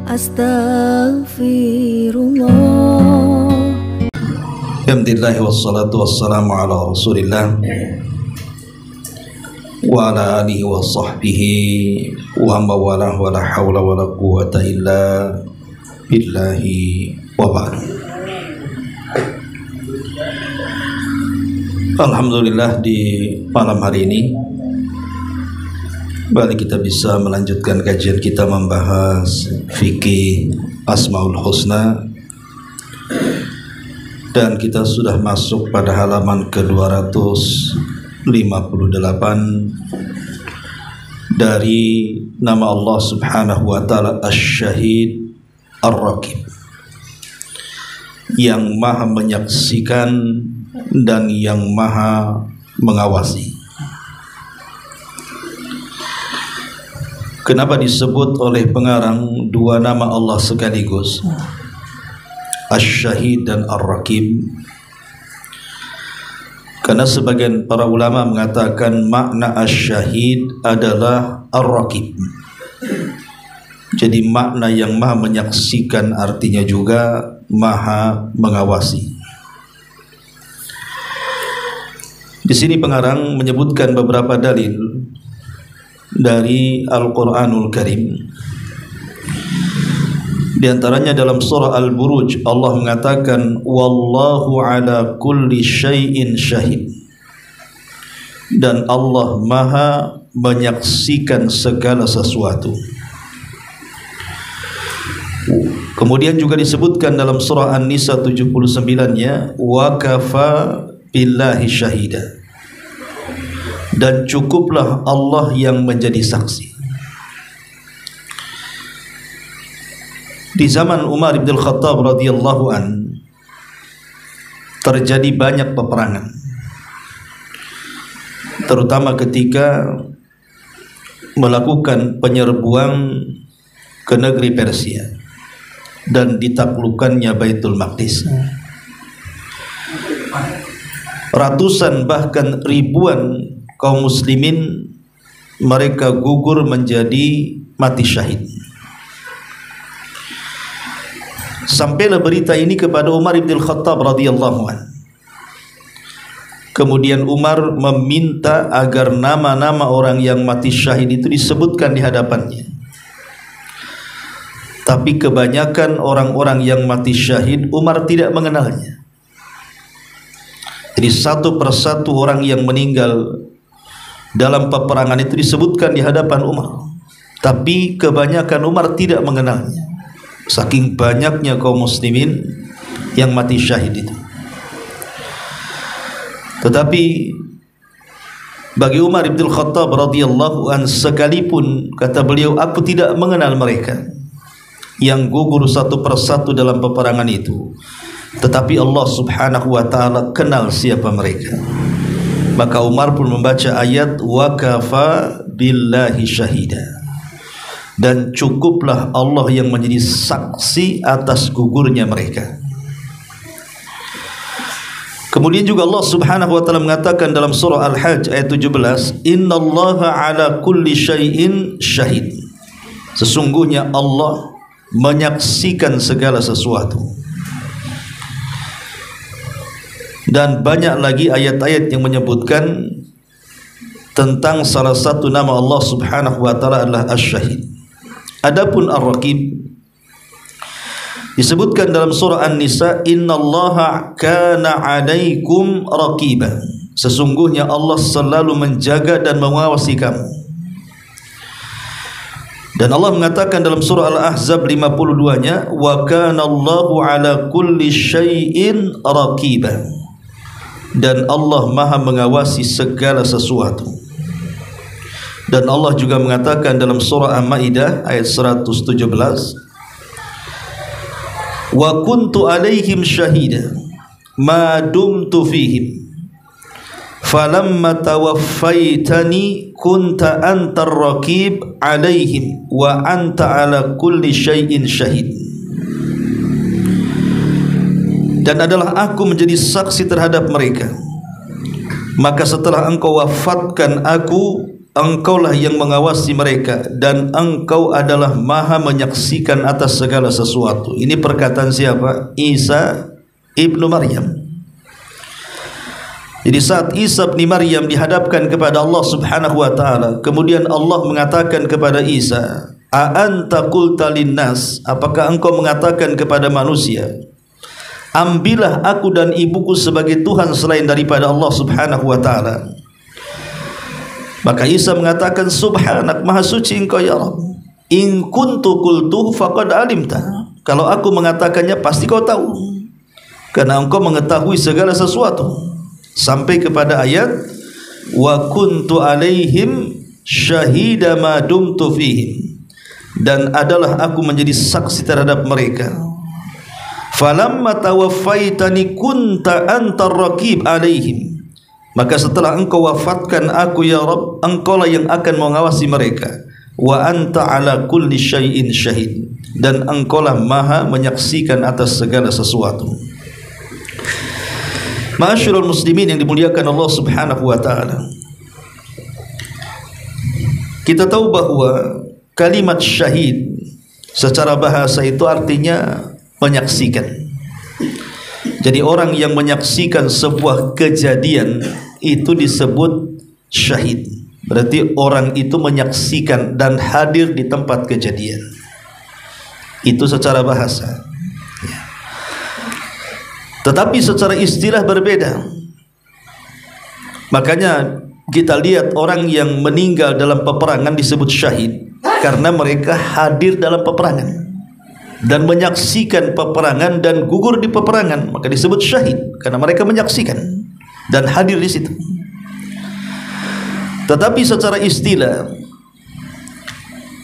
Astaghfirullah. Alhamdulillah wassalatu wassalamu ala Rasulillah wa ala alihi wa sahbihi wa mawalah wa la hawla wa la quwwata illa billahi wa ba'du. Alhamdulillah, di malam hari ini kembali kita bisa melanjutkan kajian kita membahas fikih Asmaul Husna, dan kita sudah masuk pada halaman ke-258 dari nama Allah Subhanahu wa Ta'ala Asy-Syahid Ar-Raqib, yang maha menyaksikan dan yang maha mengawasi. Kenapa disebut oleh pengarang dua nama Allah sekaligus, Asy-Syahid dan Ar-Raqib? Karena sebagian para ulama mengatakan makna Asy-Syahid adalah Ar-Raqib. Jadi makna yang maha menyaksikan artinya juga maha mengawasi. Di sini pengarang menyebutkan beberapa dalil dari Al-Quranul Karim. Di antaranya dalam surah Al-Buruj Allah mengatakan wallahu ala kulli syai'in syahid, dan Allah maha menyaksikan segala sesuatu. Kemudian juga disebutkan dalam surah An-Nisa 79-nya wa kafa billahi syahida, dan cukuplah Allah yang menjadi saksi. Di zaman Umar bin Khattab radhiyallahu an terjadi banyak peperangan, terutama ketika melakukan penyerbuan ke negeri Persia dan ditaklukkannya Baitul Maqdis. Ratusan bahkan ribuan kaum muslimin mereka gugur menjadi mati syahid. Sampailah berita ini kepada Umar bin Khattab radhiyallahu an. Kemudian Umar meminta agar nama-nama orang yang mati syahid itu disebutkan di hadapannya. Tapi kebanyakan orang-orang yang mati syahid Umar tidak mengenalnya. Jadi satu persatu orang yang meninggal dalam peperangan itu disebutkan di hadapan Umar, tapi kebanyakan Umar tidak mengenalnya, saking banyaknya kaum muslimin yang mati syahid itu. Tetapi bagi Umar bin Khattab radhiyallahu an, sekalipun kata beliau aku tidak mengenal mereka yang gugur satu persatu dalam peperangan itu, tetapi Allah Subhanahu wa Ta'ala kenal siapa mereka. Maka Umar pun membaca ayat wa kafa billahi syahida, dan cukuplah Allah yang menjadi saksi atas gugurnya mereka. Kemudian juga Allah Subhanahu wa Ta'ala mengatakan dalam surah Al-Hajj ayat 17, innallaha ala kulli syai'in syahid, sesungguhnya Allah menyaksikan segala sesuatu. Dan banyak lagi ayat-ayat yang menyebutkan tentang salah satu nama Allah Subhanahu wa Ta'ala adalah Asy-Syahid. Adapun Ar-Raqib disebutkan dalam surah An-Nisa, innallaha kana 'alaikum raqiba, sesungguhnya Allah selalu menjaga dan mengawasi kamu. Dan Allah mengatakan dalam surah Al-Ahzab 52-nya wa kana Allahu 'ala kulli syai'in raqiba, dan Allah maha mengawasi segala sesuatu. Dan Allah juga mengatakan dalam surah Al-Maidah ayat 117 wa kuntu alaihim syahida ma dumtu fihim falamma tawaffaitani kunta antar raqib alaihim wa anta ala kulli syai'in syahid. Dan adalah aku menjadi saksi terhadap mereka, maka setelah engkau wafatkan aku, Engkaulah yang mengawasi mereka dan Engkau adalah maha menyaksikan atas segala sesuatu. Ini perkataan siapa? Isa ibnu Maryam. Jadi saat Isa bin Maryam dihadapkan kepada Allah Subhanahu wa taala, kemudian Allah mengatakan kepada Isa, "A anta qulta linnas?" Apakah engkau mengatakan kepada manusia, "Ambillah aku dan ibuku sebagai Tuhan selain daripada Allah Subhanahu wa taala"? Maka Isa mengatakan, "Subhanak, maha suci engkau ya Rabb. In kuntu qultuhu faqad alimta." Kalau aku mengatakannya pasti kau tahu, karena engkau mengetahui segala sesuatu. Sampai kepada ayat, "Wa kuntu alaihim syahida ma dumtu fihim." Dan adalah aku menjadi saksi terhadap mereka. "Falamma tawaffaitani kunta antar raqib alaihim." Maka setelah engkau wafatkan aku ya Rabb, engkaulah yang akan mengawasi mereka. Wa anta ala kulli syai'in syahid. Dan engkaulah maha menyaksikan atas segala sesuatu. Ma'asyiral muslimin yang dimuliakan Allah Subhanahu wa taala. Kita tahu bahwa kalimat syahid secara bahasa itu artinya menyaksikan. Jadi orang yang menyaksikan sebuah kejadian itu disebut syahid. Berarti orang itu menyaksikan dan hadir di tempat kejadian. Itu secara bahasa. Tetapi secara istilah berbeda. Makanya kita lihat orang yang meninggal dalam peperangan disebut syahid karena mereka hadir dalam peperangan dan menyaksikan peperangan dan gugur di peperangan, maka disebut syahid karena mereka menyaksikan dan hadir di situ. Tetapi secara istilah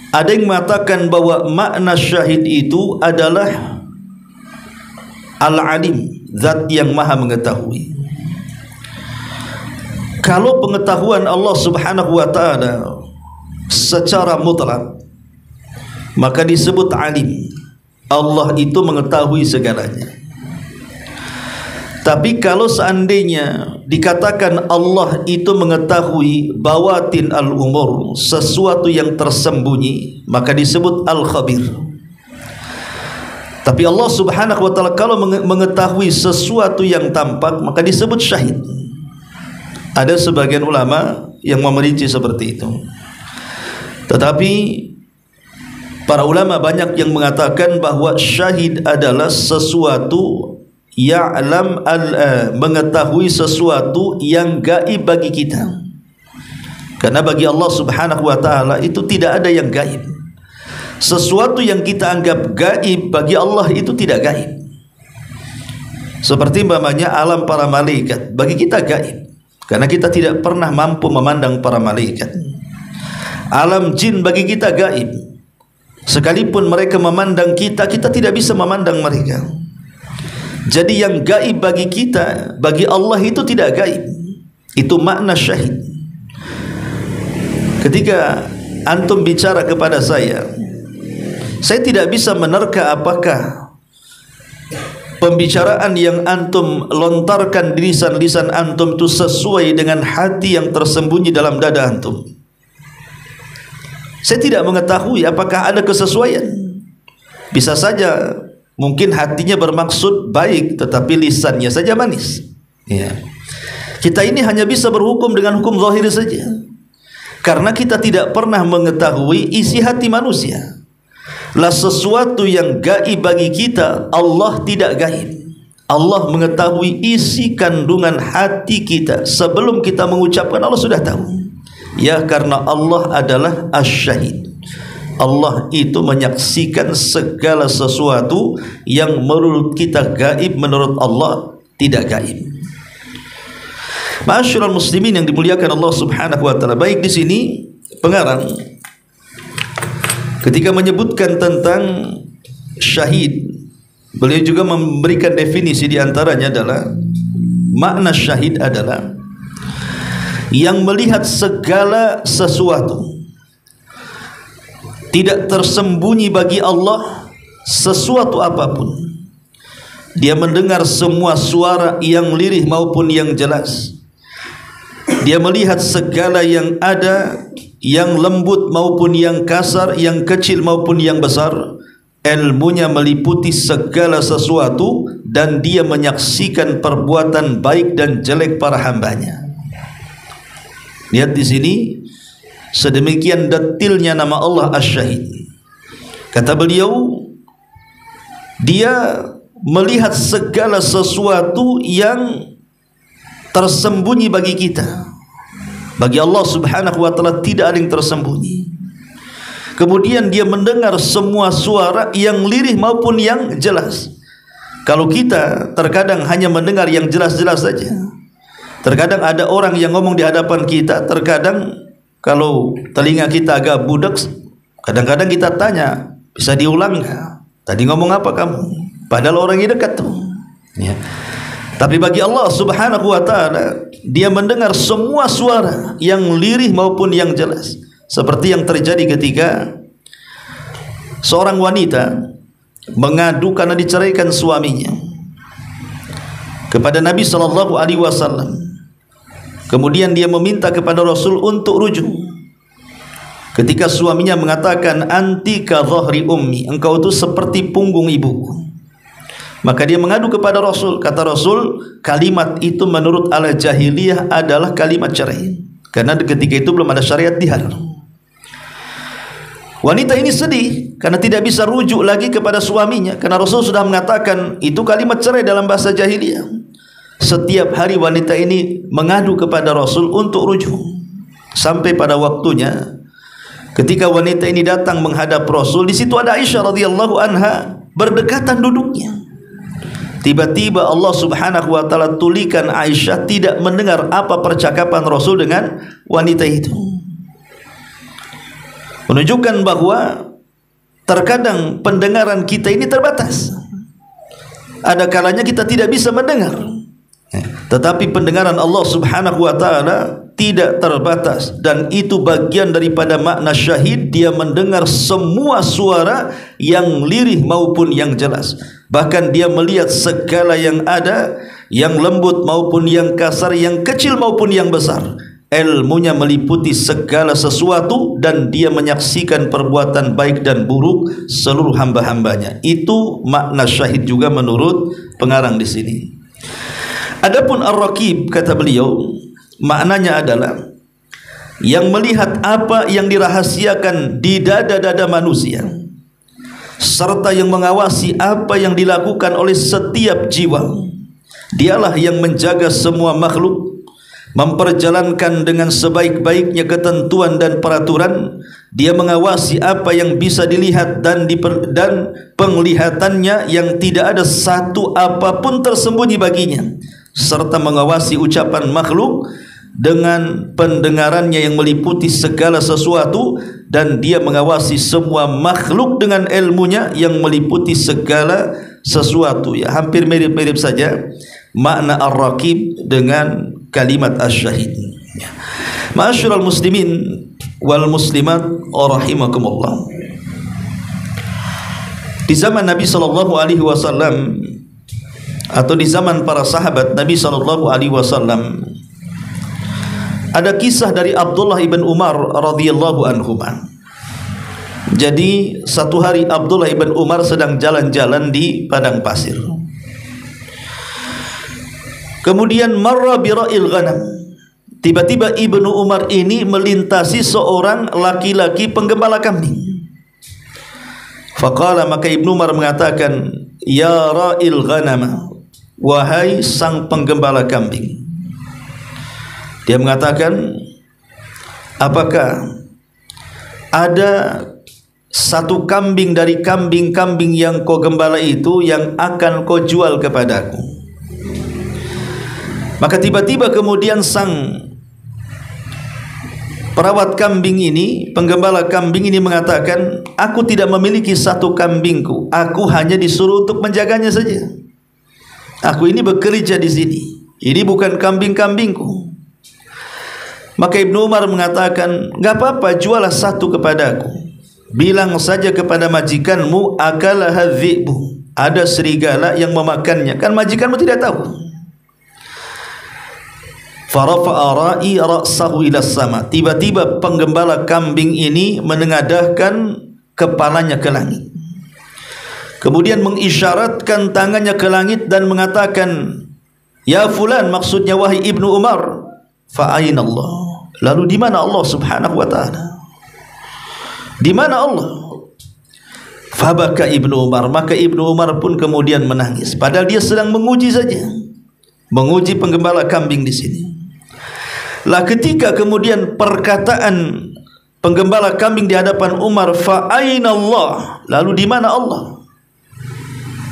ada yang mengatakan bahwa makna syahid itu adalah al-alim, zat yang maha mengetahui. Kalau pengetahuan Allah Subhanahu wa taala secara mutlak, maka disebut alim. Allah itu mengetahui segalanya. Tapi kalau seandainya dikatakan Allah itu mengetahui bawatin al-umur, sesuatu yang tersembunyi, maka disebut al-khabir. Tapi Allah Subhanahu wa taala kalau mengetahui sesuatu yang tampak, maka disebut syahid. Ada sebagian ulama yang memerinci seperti itu. Tetapi para ulama banyak yang mengatakan bahwa syahid adalah sesuatu ya'lam mengetahui sesuatu yang gaib bagi kita. Karena bagi Allah Subhanahu wa taala itu tidak ada yang gaib. Sesuatu yang kita anggap gaib bagi Allah itu tidak gaib. Seperti umpamanya alam para malaikat bagi kita gaib karena kita tidak pernah mampu memandang para malaikat. Alam jin bagi kita gaib. Sekalipun mereka memandang kita, kita tidak bisa memandang mereka. Jadi yang gaib bagi kita, bagi Allah itu tidak gaib. Itu makna syahid. Ketika antum bicara kepada saya tidak bisa menerka apakah pembicaraan yang antum lontarkan di lisan-lisan antum itu sesuai dengan hati yang tersembunyi dalam dada antum. Saya tidak mengetahui apakah ada kesesuaian. Bisa saja mungkin hatinya bermaksud baik tetapi lisannya saja manis. Ya. Kita ini hanya bisa berhukum dengan hukum zahir saja. Karena kita tidak pernah mengetahui isi hati manusia. Lah sesuatu yang gaib bagi kita, Allah tidak gaib. Allah mengetahui isi kandungan hati kita sebelum kita mengucapkan, Allah sudah tahu. Ya, karena Allah adalah asy-syahid. Allah itu menyaksikan segala sesuatu yang menurut kita gaib, menurut Allah tidak gaib. Ma'asyiral muslimin yang dimuliakan Allah Subhanahu wa taala. Baik, di sini pengarang ketika menyebutkan tentang syahid, beliau juga memberikan definisi, di antaranya adalah makna syahid adalah yang melihat segala sesuatu. Tidak tersembunyi bagi Allah sesuatu apapun. Dia mendengar semua suara yang lirih maupun yang jelas. Dia melihat segala yang ada yang lembut maupun yang kasar, yang kecil maupun yang besar. Ilmunya meliputi segala sesuatu dan dia menyaksikan perbuatan baik dan jelek para hambanya. Lihat di sini, sedemikian detailnya nama Allah Asy-Syahid. Kata beliau, dia melihat segala sesuatu yang tersembunyi bagi kita. Bagi Allah Subhanahu wa ta'ala tidak ada yang tersembunyi. Kemudian dia mendengar semua suara yang lirih maupun yang jelas. Kalau kita terkadang hanya mendengar yang jelas-jelas saja. Terkadang ada orang yang ngomong di hadapan kita, terkadang kalau telinga kita agak budak, kadang-kadang kita tanya, bisa diulang enggak? Tadi ngomong apa kamu? Padahal orangnya dekat tuh. Ya. Tapi bagi Allah Subhanahu wa ta'ala, dia mendengar semua suara yang lirih maupun yang jelas. Seperti yang terjadi ketika seorang wanita mengadu karena diceraikan suaminya kepada Nabi SAW. Kemudian dia meminta kepada Rasul untuk rujuk. Ketika suaminya mengatakan, anti ka dhahri ummi, engkau itu seperti punggung ibuku. Maka dia mengadu kepada Rasul. Kata Rasul, kalimat itu menurut ala jahiliyah adalah kalimat cerai, karena ketika itu belum ada syariat dihar. Wanita ini sedih karena tidak bisa rujuk lagi kepada suaminya, karena Rasul sudah mengatakan itu kalimat cerai dalam bahasa jahiliyah. Setiap hari wanita ini mengadu kepada Rasul untuk rujuk. Sampai pada waktunya ketika wanita ini datang menghadap Rasul, di situ ada Aisyah radhiyallahu anha berdekatan duduknya. Tiba-tiba Allah Subhanahu wa ta'ala tulikan Aisyah tidak mendengar apa percakapan Rasul dengan wanita itu. Menunjukkan bahwa terkadang pendengaran kita ini terbatas. Ada kalanya kita tidak bisa mendengar. Tetapi pendengaran Allah Subhanahu wa ta'ala tidak terbatas, dan itu bagian daripada makna syahid. Dia mendengar semua suara yang lirih maupun yang jelas. Bahkan dia melihat segala yang ada, yang lembut maupun yang kasar, yang kecil maupun yang besar. Ilmunya meliputi segala sesuatu dan dia menyaksikan perbuatan baik dan buruk seluruh hamba-hambanya. Itu makna syahid juga menurut pengarang di sini. Adapun ar-raqib, kata beliau, maknanya adalah yang melihat apa yang dirahasiakan di dada-dada manusia, serta yang mengawasi apa yang dilakukan oleh setiap jiwa. Dialah yang menjaga semua makhluk, memperjalankan dengan sebaik-baiknya ketentuan dan peraturan. Dia mengawasi apa yang bisa dilihat dan penglihatannya yang tidak ada satu apapun tersembunyi baginya, serta mengawasi ucapan makhluk dengan pendengarannya yang meliputi segala sesuatu, dan dia mengawasi semua makhluk dengan ilmunya yang meliputi segala sesuatu. Ya, hampir mirip-mirip saja makna ar-raqib dengan kalimat asy-syahid. Ma'asyiral muslimin wal muslimat rahimakumullah. Di zaman Nabi sallallahu alaihi wasallam atau di zaman para sahabat Nabi sallallahu alaihi wasallam, ada kisah dari Abdullah ibn Umar radhiyallahu anhu. Jadi satu hari Abdullah ibn Umar sedang jalan-jalan di padang pasir. Kemudian marra bira'il ghanam. Tiba-tiba Ibnu Umar ini melintasi seorang laki-laki penggembala kambing. Faqala, maka Ibnu Umar mengatakan, ya ra'il ghanam, wahai sang penggembala kambing. Dia mengatakan, apakah ada satu kambing dari kambing-kambing yang kau gembala itu yang akan kau jual kepadaku? Maka tiba-tiba kemudian sang perawat kambing ini, penggembala kambing ini mengatakan, aku tidak memiliki satu kambingku, aku hanya disuruh untuk menjaganya saja. Aku ini bekerja di sini, ini bukan kambing-kambingku. Maka Ibnu Umar mengatakan, enggak apa-apa, jualah satu kepadaku. Bilang saja kepada majikanmu, akalaha dhi'bu, ada serigala yang memakannya. Kan majikanmu tidak tahu. Farafa'a ra'i ra'sahu ila sama. Tiba-tiba penggembala kambing ini menengadahkan kepalanya ke langit. Kemudian mengisyaratkan tangannya ke langit dan mengatakan, "Ya fulan," maksudnya wahai Ibnu Umar. "Fa aina Allah?" Lalu di mana Allah Subhanahu wa taala? Di mana Allah? Fabaka Ibnu Umar, maka Ibnu Umar pun kemudian menangis. Padahal dia sedang menguji saja, menguji penggembala kambing di sini. Lah ketika kemudian perkataan penggembala kambing di hadapan Umar, "Fa aina Allah?" Lalu di mana Allah?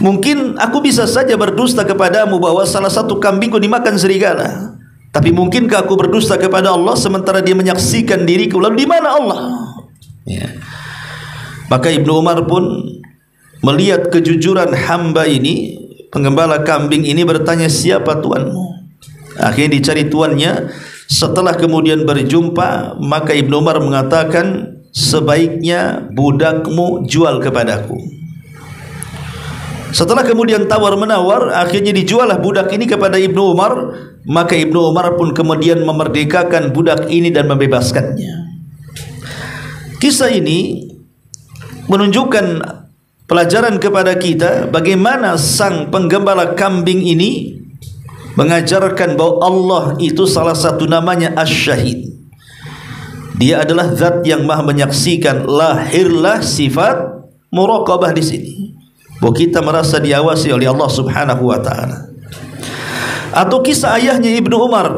Mungkin aku bisa saja berdusta kepadamu bahwa salah satu kambingku dimakan serigala. Tapi mungkinkah aku berdusta kepada Allah sementara dia menyaksikan diriku? Lalu di mana Allah? Ya. Maka Ibnu Umar pun melihat kejujuran hamba ini, penggembala kambing ini, bertanya, "Siapa tuanmu?" Akhirnya dicari tuannya. Setelah kemudian berjumpa, maka Ibnu Umar mengatakan, "Sebaiknya budakmu jual kepadaku." Setelah kemudian tawar-menawar, akhirnya dijualah budak ini kepada Ibnu Umar. Maka Ibnu Umar pun kemudian memerdekakan budak ini dan membebaskannya. Kisah ini menunjukkan pelajaran kepada kita bagaimana sang penggembala kambing ini mengajarkan bahwa Allah itu salah satu namanya Asy-Syahid. Dia adalah zat yang maha menyaksikan. Lahirlah sifat muraqabah di sini, bahwa kita merasa diawasi oleh Allah Subhanahu wa taala. Atau kisah ayahnya Ibnu Umar,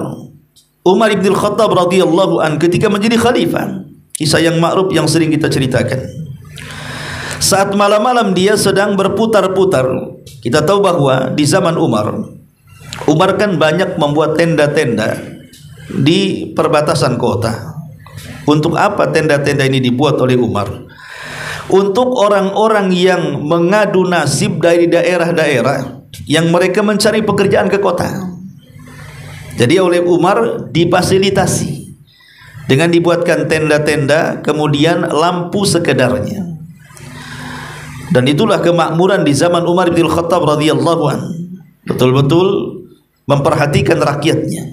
Umar bin Khattab radhiyallahu an, ketika menjadi khalifah. Kisah yang makruf yang sering kita ceritakan. Saat malam-malam dia sedang berputar-putar. Kita tahu bahwa di zaman Umar kan banyak membuat tenda-tenda di perbatasan kota. Untuk apa tenda-tenda ini dibuat oleh Umar? Untuk orang-orang yang mengadu nasib dari daerah-daerah yang mereka mencari pekerjaan ke kota. Jadi oleh Umar difasilitasi dengan dibuatkan tenda-tenda, kemudian lampu sekedarnya. Dan itulah kemakmuran di zaman Umar bin Khattab radhiyallahu anhu. Betul-betul memperhatikan rakyatnya.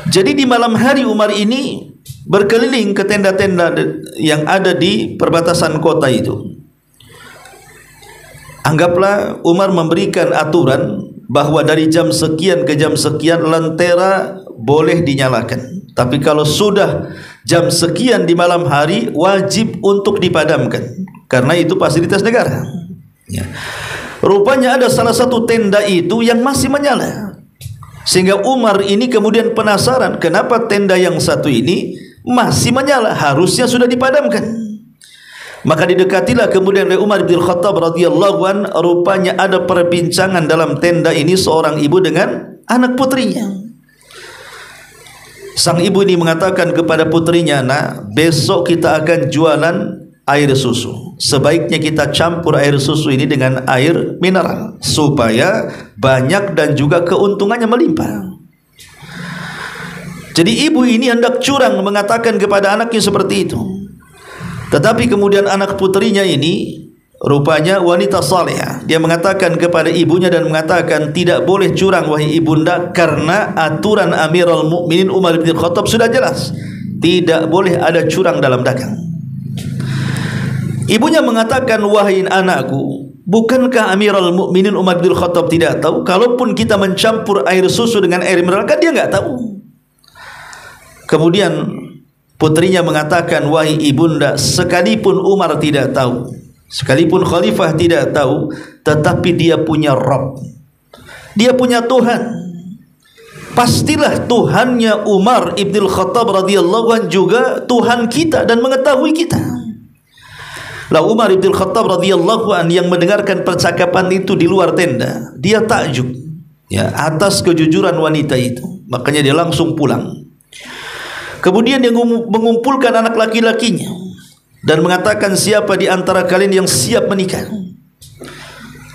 Jadi di malam hari Umar ini berkeliling ke tenda-tenda yang ada di perbatasan kota itu. Anggaplah Umar memberikan aturan bahwa dari jam sekian ke jam sekian lentera boleh dinyalakan. Tapi kalau sudah jam sekian di malam hari wajib untuk dipadamkan, karena itu fasilitas negara. Ya. Rupanya ada salah satu tenda itu yang masih menyala, sehingga Umar ini kemudian penasaran kenapa tenda yang satu ini masih menyala, harusnya sudah dipadamkan. Maka didekatilah kemudian oleh Umar bin Khattab radhiyallahu an. Rupanya ada perbincangan dalam tenda ini seorang ibu dengan anak putrinya. Sang ibu ini mengatakan kepada putrinya, "Nak, besok kita akan jualan air susu. Sebaiknya kita campur air susu ini dengan air mineral supaya banyak dan juga keuntungannya melimpah." Jadi ibu ini hendak curang mengatakan kepada anaknya seperti itu. Tetapi kemudian anak putrinya ini rupanya wanita salihah. Dia mengatakan kepada ibunya dan mengatakan, "Tidak boleh curang wahai ibunda, karena aturan Amirul Mukminin Umar bin Khattab sudah jelas. Tidak boleh ada curang dalam dagang." Ibunya mengatakan, "Wahai anakku, bukankah Amirul Mukminin Umar bin Khattab tidak tahu? Kalaupun kita mencampur air susu dengan air mineral, kan dia enggak tahu." Kemudian putrinya mengatakan, "Wahai ibunda, sekalipun Umar tidak tahu, sekalipun khalifah tidak tahu, tetapi dia punya Rabb, dia punya Tuhan. Pastilah Tuhannya Umar ibn Khattab radhiyallahu anhu juga Tuhan kita dan mengetahui kita." Lah Umar ibn Khattab radhiyallahu anhu yang mendengarkan percakapan itu di luar tenda, dia takjub ya atas kejujuran wanita itu. Makanya dia langsung pulang. Kemudian dia mengumpulkan anak laki-lakinya dan mengatakan, "Siapa di antara kalian yang siap menikah?"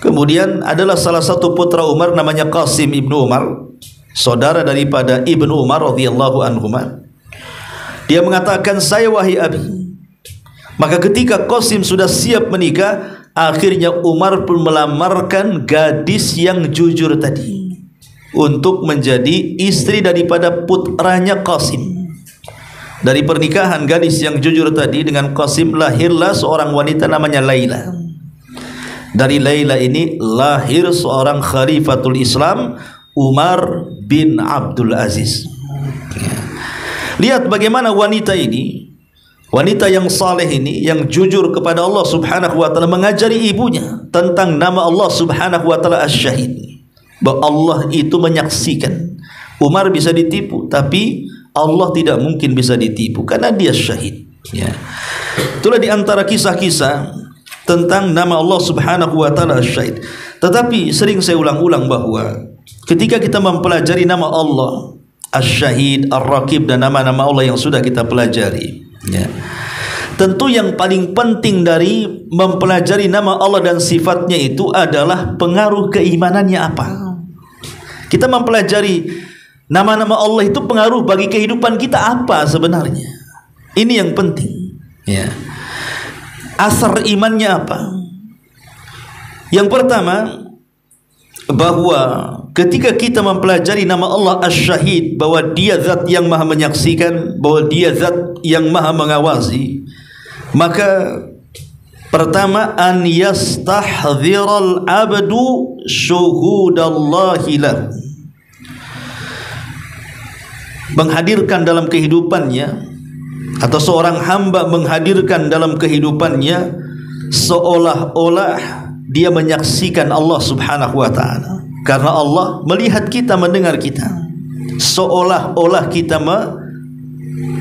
Kemudian adalah salah satu putra Umar namanya Qasim ibnu Umar, saudara daripada Ibnu Umar radhiyallahu anhuma. Dia mengatakan, "Saya wahai abi." Maka ketika Qasim sudah siap menikah, akhirnya Umar pun melamarkan gadis yang jujur tadi. untuk menjadi istri daripada putranya Qasim. Dari pernikahan gadis yang jujur tadi dengan Qasim lahirlah seorang wanita namanya Laila. Dari Laila ini lahir seorang khalifatul Islam, Umar bin Abdul Aziz. Lihat bagaimana wanita ini, wanita yang saleh ini, yang jujur kepada Allah subhanahu wa ta'ala, mengajari ibunya tentang nama Allah subhanahu wa ta'ala Asy-Syahid, bahwa Allah itu menyaksikan. Umar bisa ditipu, tapi Allah tidak mungkin bisa ditipu karena dia syahid, ya. Itulah di antara kisah-kisah tentang nama Allah subhanahu wa ta'ala Asy-Syahid. Tetapi sering saya ulang-ulang bahwa ketika kita mempelajari nama Allah Asy-Syahid, Ar-Raqib, dan nama-nama Allah yang sudah kita pelajari, ya, tentu yang paling penting dari mempelajari nama Allah dan sifatnya itu adalah pengaruh keimanannya apa. Kita mempelajari nama-nama Allah itu pengaruh bagi kehidupan kita apa sebenarnya. Ini yang penting, ya. Asar imannya apa? Yang pertama, bahwa ketika kita mempelajari nama Allah Asy-Syahid, bahwa dia zat yang maha menyaksikan, bahwa dia zat yang maha mengawasi, maka pertama, an yastahdhiral abdu syuhudallahi lahu, menghadirkan dalam kehidupannya, atau seorang hamba menghadirkan dalam kehidupannya seolah-olah dia menyaksikan Allah subhanahu wa ta'ala. Karena Allah melihat kita, mendengar kita, seolah-olah kita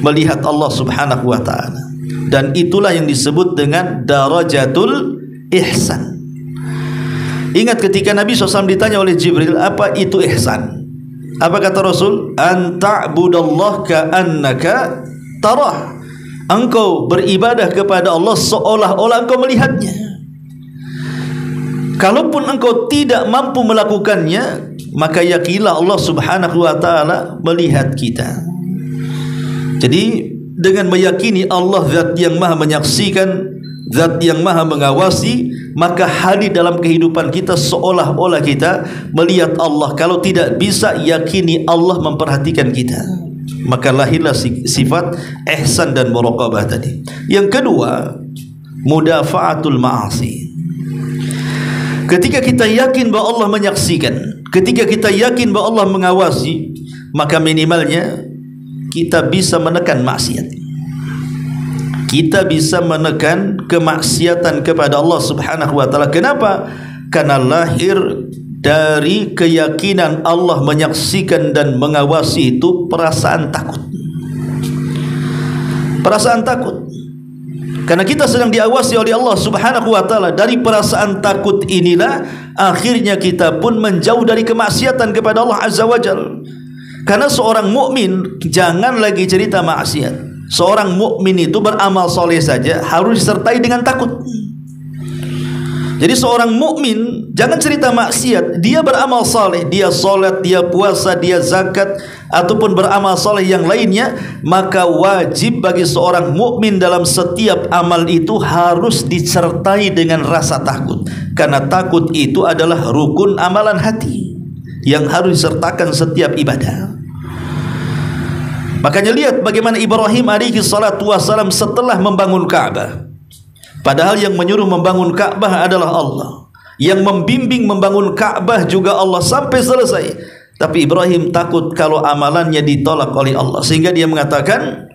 melihat Allah subhanahu wa ta'ala. Dan itulah yang disebut dengan darajatul ihsan. Ingat ketika Nabi SAW ditanya oleh Jibril, apa itu ihsan? Apa kata Rasul? An ta'budallah ka'annaka tarah. Engkau beribadah kepada Allah seolah-olah engkau melihatnya. Kalaupun engkau tidak mampu melakukannya, maka yakinlah Allah subhanahu wa ta'ala melihat kita. Jadi dengan meyakini Allah zat yang maha menyaksikan, zat yang maha mengawasi, maka hadir dalam kehidupan kita seolah-olah kita melihat Allah. Kalau tidak bisa, yakini Allah memperhatikan kita. Maka lahirlah sifat ihsan dan muraqabah tadi. Yang kedua, mudafa'atul ma'asi. Ketika kita yakin bahwa Allah menyaksikan, ketika kita yakin bahwa Allah mengawasi, maka minimalnya kita bisa menekan maksiat. Kita bisa menekan kemaksiatan kepada Allah subhanahu wa ta'ala. Kenapa? Karena lahir dari keyakinan Allah menyaksikan dan mengawasi itu perasaan takut. Perasaan takut. Karena kita sedang diawasi oleh Allah subhanahu wa ta'ala. Dari perasaan takut inilah akhirnya kita pun menjauh dari kemaksiatan kepada Allah azza wa jalla. Karena seorang mukmin jangan lagi cerita maksiat. Seorang mukmin itu beramal soleh saja harus disertai dengan takut. Jadi seorang mukmin jangan cerita maksiat, dia beramal soleh, dia solat, dia puasa, dia zakat, ataupun beramal soleh yang lainnya, maka wajib bagi seorang mukmin dalam setiap amal itu harus disertai dengan rasa takut. Karena takut itu adalah rukun amalan hati yang harus disertakan setiap ibadah. Makanya lihat bagaimana Ibrahim alaihi salatu wassalam setelah membangun Ka'bah. Padahal yang menyuruh membangun Ka'bah adalah Allah, yang membimbing membangun Ka'bah juga Allah sampai selesai. Tapi Ibrahim takut kalau amalannya ditolak oleh Allah, sehingga dia mengatakan,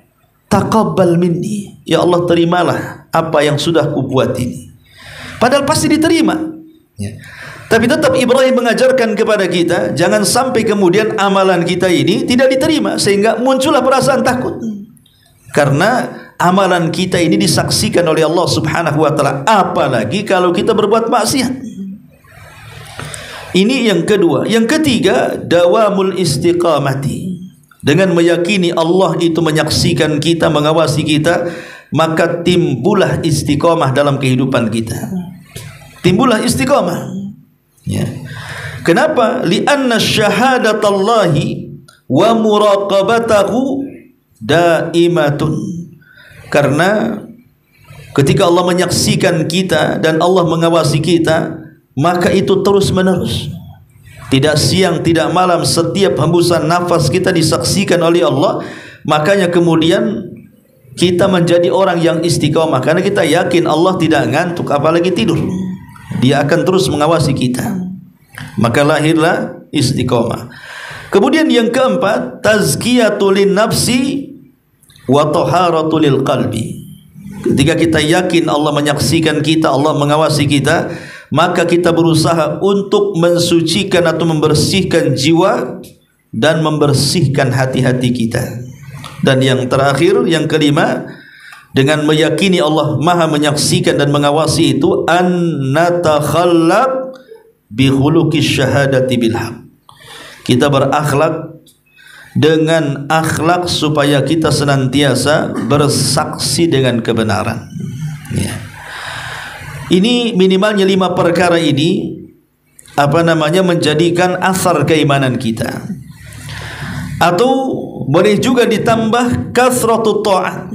taqabbal minni, ya Allah terimalah apa yang sudah kubuat ini. Padahal pasti diterima, ya. Tapi tetap Ibrahim mengajarkan kepada kita, jangan sampai kemudian amalan kita ini tidak diterima, sehingga muncullah perasaan takut. Karena amalan kita ini disaksikan oleh Allah subhanahu wa ta'ala, apalagi kalau kita berbuat maksiat. Ini yang kedua. Yang ketiga, dawamul istiqamati. Dengan meyakini Allah itu menyaksikan kita, mengawasi kita, maka timbullah istiqamah dalam kehidupan kita. Timbullah istiqamah, ya. Kenapa? Lianna syahadatallahi wa muraqabatahu daimatun. Karena ketika Allah menyaksikan kita dan Allah mengawasi kita, maka itu terus menerus. tidak siang, tidak malam, setiap hembusan nafas kita disaksikan oleh Allah. Makanya kemudian kita menjadi orang yang istiqomah, karena kita yakin Allah tidak ngantuk apalagi tidur. Dia akan terus mengawasi kita. Maka lahirlah istiqomah. Kemudian yang keempat, tazkiyatul nafsi wa taharatul qalbi. Ketika kita yakin Allah menyaksikan kita, Allah mengawasi kita, maka kita berusaha untuk mensucikan atau membersihkan jiwa dan membersihkan hati-hati kita. Dan yang terakhir, yang kelima, dengan meyakini Allah Maha menyaksikan dan mengawasi itu, an natakhallaq bi khuluqis syahadati bil haq. Kita berakhlak dengan akhlak supaya kita senantiasa bersaksi dengan kebenaran. Ya. Ini minimalnya 5 perkara ini menjadikan asar keimanan kita. Atau boleh juga ditambah kasratut ta'at,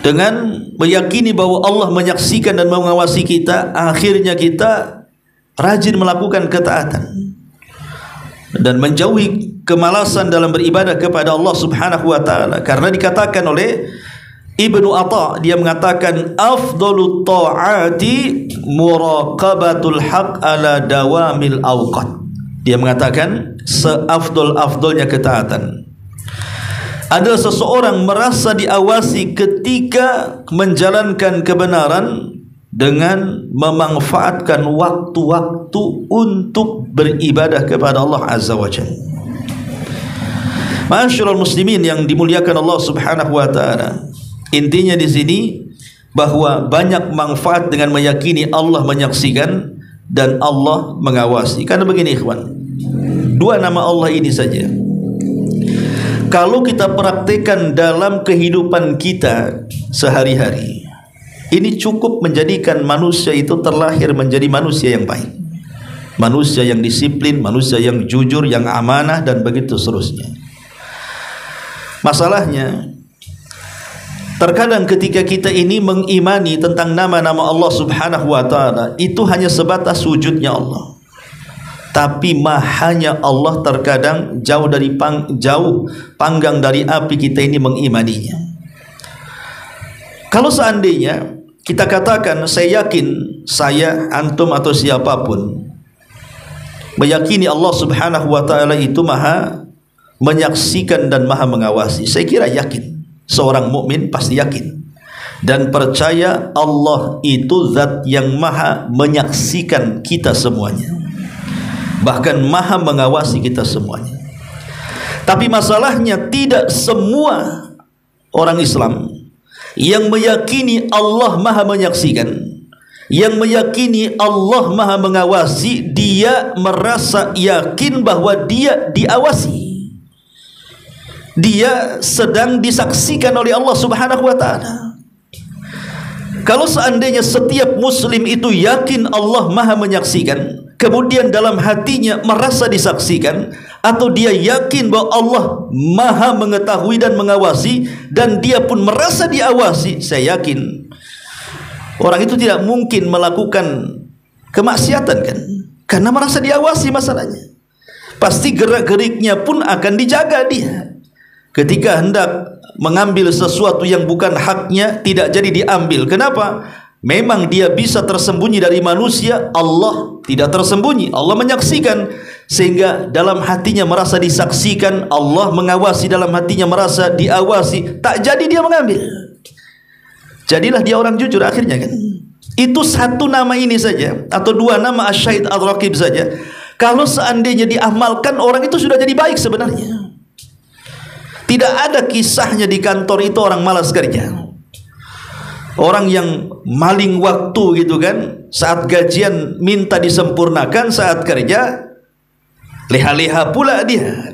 dengan meyakini bahwa Allah menyaksikan dan mengawasi kita, akhirnya kita rajin melakukan ketaatan dan menjauhi kemalasan dalam beribadah kepada Allah Subhanahu wa taala. Karena dikatakan oleh Ibnu Atha, dia mengatakan afdalut ta'ati muraqabatul haq ala dawamil awqat. Dia mengatakan seafdol-afdolnya ketaatan adalah seseorang merasa diawasi ketika menjalankan kebenaran dengan memanfaatkan waktu-waktu untuk beribadah kepada Allah Azza wa Jalla. Ma'asyiral muslimin yang dimuliakan Allah Subhanahu wa taala, intinya di sini bahwa banyak manfaat dengan meyakini Allah menyaksikan dan Allah mengawasi. Karena begini ikhwan, 2 nama Allah ini saja kalau kita praktekkan dalam kehidupan kita sehari-hari, ini cukup menjadikan manusia itu terlahir menjadi manusia yang baik, manusia yang disiplin, manusia yang jujur, yang amanah, dan begitu seterusnya. Masalahnya, terkadang ketika kita ini mengimani tentang nama-nama Allah Subhanahu wa taala, itu hanya sebatas wujudnya Allah. Tapi mahanya Allah terkadang jauh panggang dari api kita ini mengimaninya. Kalau seandainya kita katakan, saya yakin, saya, antum atau siapapun meyakini Allah Subhanahu wa taala itu Maha menyaksikan dan Maha mengawasi, saya kira yakin, seorang mukmin pasti yakin dan percaya Allah itu zat yang Maha menyaksikan kita semuanya, bahkan Maha mengawasi kita semuanya. Tapi masalahnya tidak semua orang Islam yang meyakini Allah Maha menyaksikan, yang meyakini Allah Maha mengawasi, dia merasa yakin bahwa dia diawasi, dia sedang disaksikan oleh Allah Subhanahu wa taala. Kalau seandainya setiap muslim itu yakin Allah Maha menyaksikan, kemudian dalam hatinya merasa disaksikan, atau dia yakin bahwa Allah Maha mengetahui dan mengawasi, dan dia pun merasa diawasi, saya yakin orang itu tidak mungkin melakukan kemaksiatan, kan? Karena merasa diawasi masalahnya. Pasti gerak-geriknya pun akan dijaga dia. Ketika hendak mengambil sesuatu yang bukan haknya, tidak jadi diambil. Kenapa? Memang dia bisa tersembunyi dari manusia, Allah tidak tersembunyi, Allah menyaksikan. Sehingga dalam hatinya merasa disaksikan, Allah mengawasi, dalam hatinya merasa diawasi, tak jadi dia mengambil. Jadilah dia orang jujur akhirnya, kan? Itu 1 nama ini saja, atau 2 nama Asy-Syahid Ar-Raqib saja, kalau seandainya diamalkan, orang itu sudah jadi baik sebenarnya. Tidak ada kisahnya di kantor itu orang malas kerja, orang yang maling waktu gitu kan, saat gajian minta disempurnakan, saat kerja leha-leha pula dia.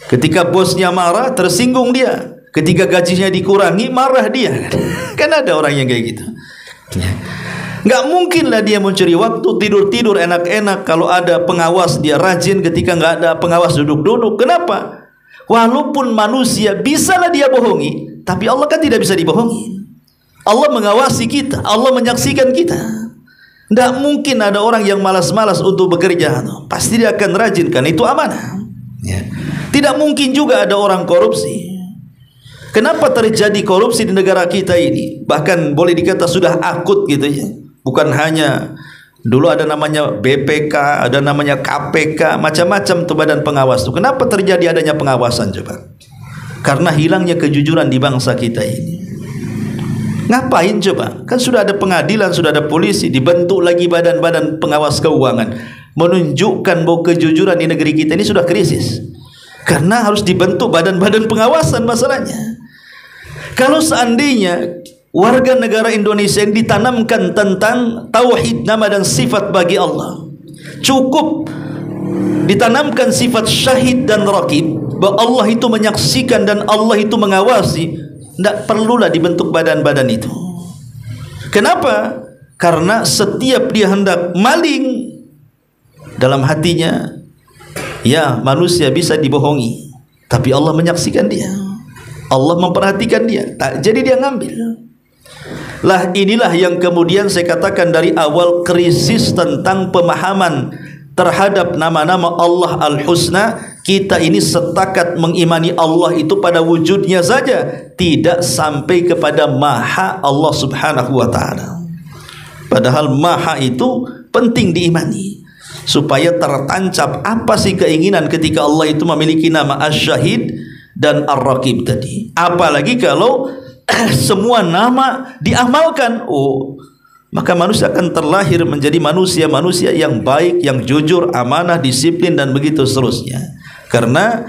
Ketika bosnya marah, tersinggung dia. Ketika gajinya dikurangi, marah dia. Kan ada orang yang kayak gitu. Nggak mungkin lah dia mencuri waktu, tidur-tidur enak-enak. Kalau ada pengawas dia rajin, ketika nggak ada pengawas duduk-duduk. Kenapa? Walaupun manusia bisalah dia bohongi, tapi Allah kan tidak bisa dibohongi. Allah mengawasi kita, Allah menyaksikan kita. Tidak mungkin ada orang yang malas-malas untuk bekerja. Pasti dia akan rajin, kan itu amanah. Ya. Tidak mungkin juga ada orang korupsi. Kenapa terjadi korupsi di negara kita ini? Bahkan boleh dikata sudah akut gitu ya. Bukan hanya dulu ada namanya BPK, ada namanya KPK, macam-macam tuh badan pengawas tuh. Kenapa terjadi adanya pengawasan coba? Karena hilangnya kejujuran di bangsa kita ini. Ngapain coba? Kan sudah ada pengadilan, sudah ada polisi, dibentuk lagi badan-badan pengawas keuangan, menunjukkan bahwa kejujuran di negeri kita ini sudah krisis. Karena harus dibentuk badan-badan pengawasan masalahnya. Kalau seandainya warga negara Indonesia yang ditanamkan tentang tauhid nama dan sifat bagi Allah, cukup ditanamkan sifat syahid dan raqib, bahwa Allah itu menyaksikan dan Allah itu mengawasi, tidak perlulah dibentuk badan-badan itu. Kenapa? Karena setiap dia hendak maling, dalam hatinya, ya manusia bisa dibohongi, tapi Allah menyaksikan dia, Allah memperhatikan dia, jadi dia ngambil. Lah inilah yang kemudian saya katakan dari awal, krisis tentang pemahaman terhadap nama-nama Allah Al-Husna. Kita ini setakat mengimani Allah itu pada wujudnya saja, tidak sampai kepada maha Allah Subhanahu wa ta'ala. Padahal maha itu penting diimani, supaya tertancap apa sih keinginan ketika Allah itu memiliki nama Asy-Syahid dan Ar-Raqib tadi. Apalagi kalau semua nama diamalkan, maka manusia akan terlahir menjadi manusia-manusia yang baik, yang jujur, amanah, disiplin, dan begitu seterusnya. Karena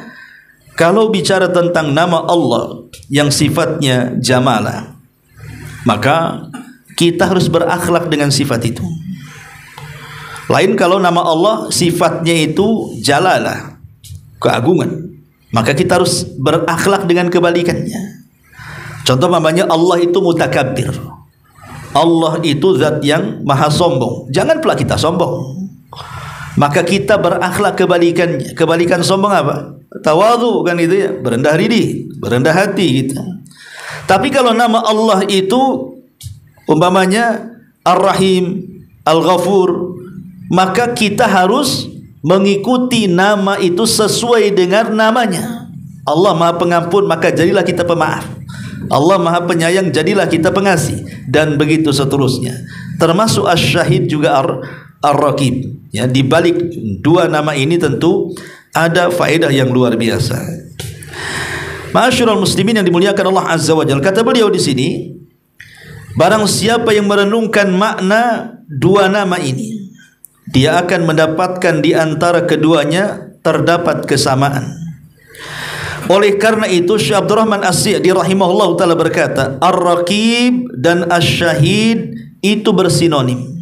kalau bicara tentang nama Allah yang sifatnya jamalah, maka kita harus berakhlak dengan sifat itu. Lain kalau nama Allah sifatnya itu jalalah, keagungan, maka kita harus berakhlak dengan kebalikannya. Contoh namanya Allah itu mutakabbir, Allah itu zat yang maha sombong. Jangan pula kita sombong, maka kita berakhlak kebalikannya. Kebalikan sombong apa? Tawadhu, kan itu ya, berendah diri, berendah hati gitu. Tapi kalau nama Allah itu umpamanya Ar-Rahim, Al-Ghafur, maka kita harus mengikuti nama itu sesuai dengan namanya. Allah Maha Pengampun, maka jadilah kita pemaaf. Allah Maha Penyayang, jadilah kita pengasih, dan begitu seterusnya. Termasuk Asy-Syahid juga Ar-Raqib. Ya, di balik dua nama ini tentu ada faedah yang luar biasa. Ma'asyiral muslimin yang dimuliakan Allah Azza wa Jalla, kata beliau di sini, barang siapa yang merenungkan makna dua nama ini, dia akan mendapatkan di antara keduanya terdapat kesamaan. Oleh karena itu Syekh Abdurrahman As-Sa'di rahimahullah ta'ala berkata, Ar-Raqib dan Asy-Syahid itu bersinonim.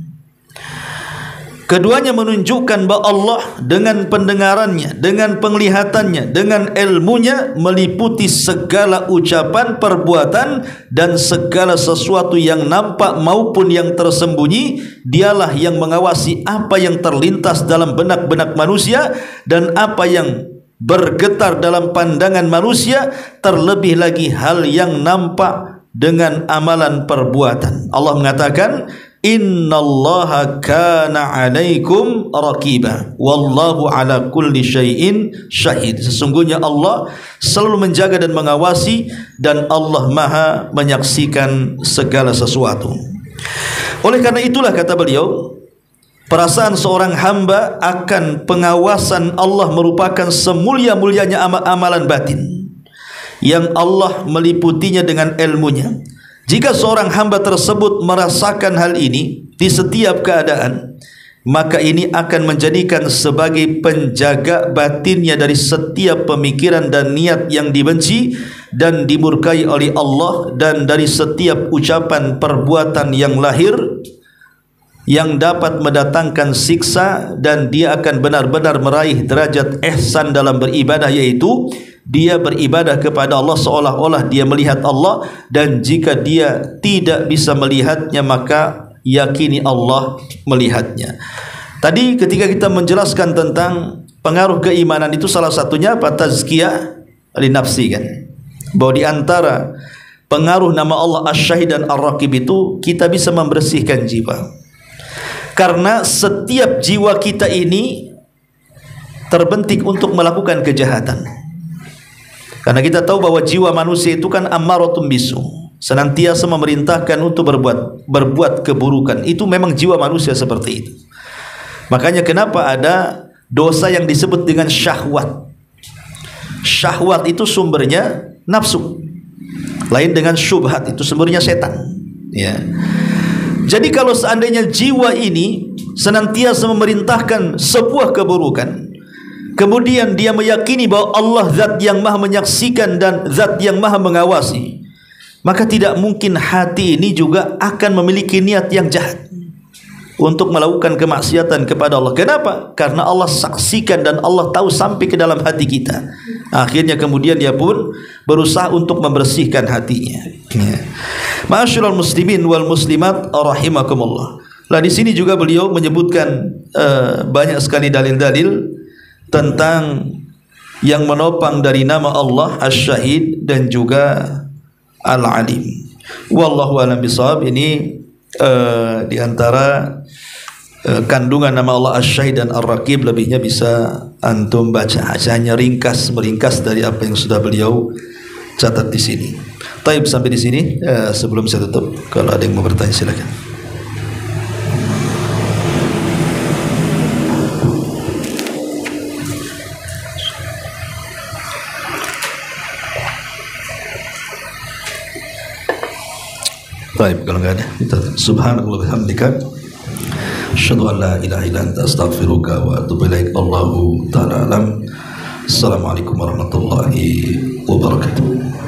Keduanya menunjukkan bahwa Allah dengan pendengarannya, dengan penglihatannya, dengan ilmunya meliputi segala ucapan, perbuatan, dan segala sesuatu yang nampak maupun yang tersembunyi. Dialah yang mengawasi apa yang terlintas dalam benak-benak manusia dan apa yang bergetar dalam pandangan manusia, terlebih lagi hal yang nampak dengan amalan perbuatan. Allah mengatakan, Innallaha kana 'alaikum raqiba wallahu 'ala kulli syai'in syahid. Sesungguhnya Allah selalu menjaga dan mengawasi, dan Allah Maha menyaksikan segala sesuatu. Oleh karena itulah kata beliau, perasaan seorang hamba akan pengawasan Allah merupakan semulia-mulianya amalan batin yang Allah meliputinya dengan ilmunya. Jika seorang hamba tersebut merasakan hal ini di setiap keadaan, maka ini akan menjadikan sebagai penjaga batinnya dari setiap pemikiran dan niat yang dibenci dan dimurkai oleh Allah, dan dari setiap ucapan perbuatan yang lahir yang dapat mendatangkan siksa, dan dia akan benar-benar meraih derajat ihsan dalam beribadah, yaitu dia beribadah kepada Allah seolah-olah dia melihat Allah, dan jika dia tidak bisa melihatnya maka yakini Allah melihatnya. Tadi ketika kita menjelaskan tentang pengaruh keimanan itu, salah satunya apa? Tazkiyah li nafsi, kan? Bahwa di antara pengaruh nama Allah Asy-Syahid dan Ar-Raqib itu kita bisa membersihkan jiwa. Karena setiap jiwa kita ini terbentik untuk melakukan kejahatan. Karena kita tahu bahwa jiwa manusia itu kan ammaratun bisu, senantiasa memerintahkan untuk berbuat keburukan. Itu memang jiwa manusia seperti itu. Makanya kenapa ada dosa yang disebut dengan syahwat. Syahwat itu sumbernya nafsu. Lain dengan syubhat, itu sumbernya setan. Ya. Jadi kalau seandainya jiwa ini senantiasa memerintahkan sebuah keburukan, kemudian dia meyakini bahwa Allah zat yang maha menyaksikan dan zat yang maha mengawasi, maka tidak mungkin hati ini juga akan memiliki niat yang jahat untuk melakukan kemaksiatan kepada Allah. Kenapa? Karena Allah saksikan dan Allah tahu sampai ke dalam hati kita. Akhirnya kemudian dia pun berusaha untuk membersihkan hatinya. Ma'asyiral muslimin wal muslimat rahimakumullah. Lah di sini juga beliau menyebutkan banyak sekali dalil-dalil tentang yang menopang dari nama Allah Asy-Syahid dan juga Al-Alim. Wallahu a'lam bishawab. Ini di antara kandungan nama Allah Asy-Syahid dan Ar-Raqib, lebihnya bisa antum baca, hanya meringkas dari apa yang sudah beliau catat di sini. Taib, sampai di sini. Sebelum saya tutup, kalau ada yang mau bertanya silakan. Taib, kalau enggak ada, kita subhanallah bihamdika asyhadu an la ilaha illa anta astaghfiruka wa atubu ilaik. Allahu ta'ala alam. Assalamualaikum warahmatullahi wabarakatuh.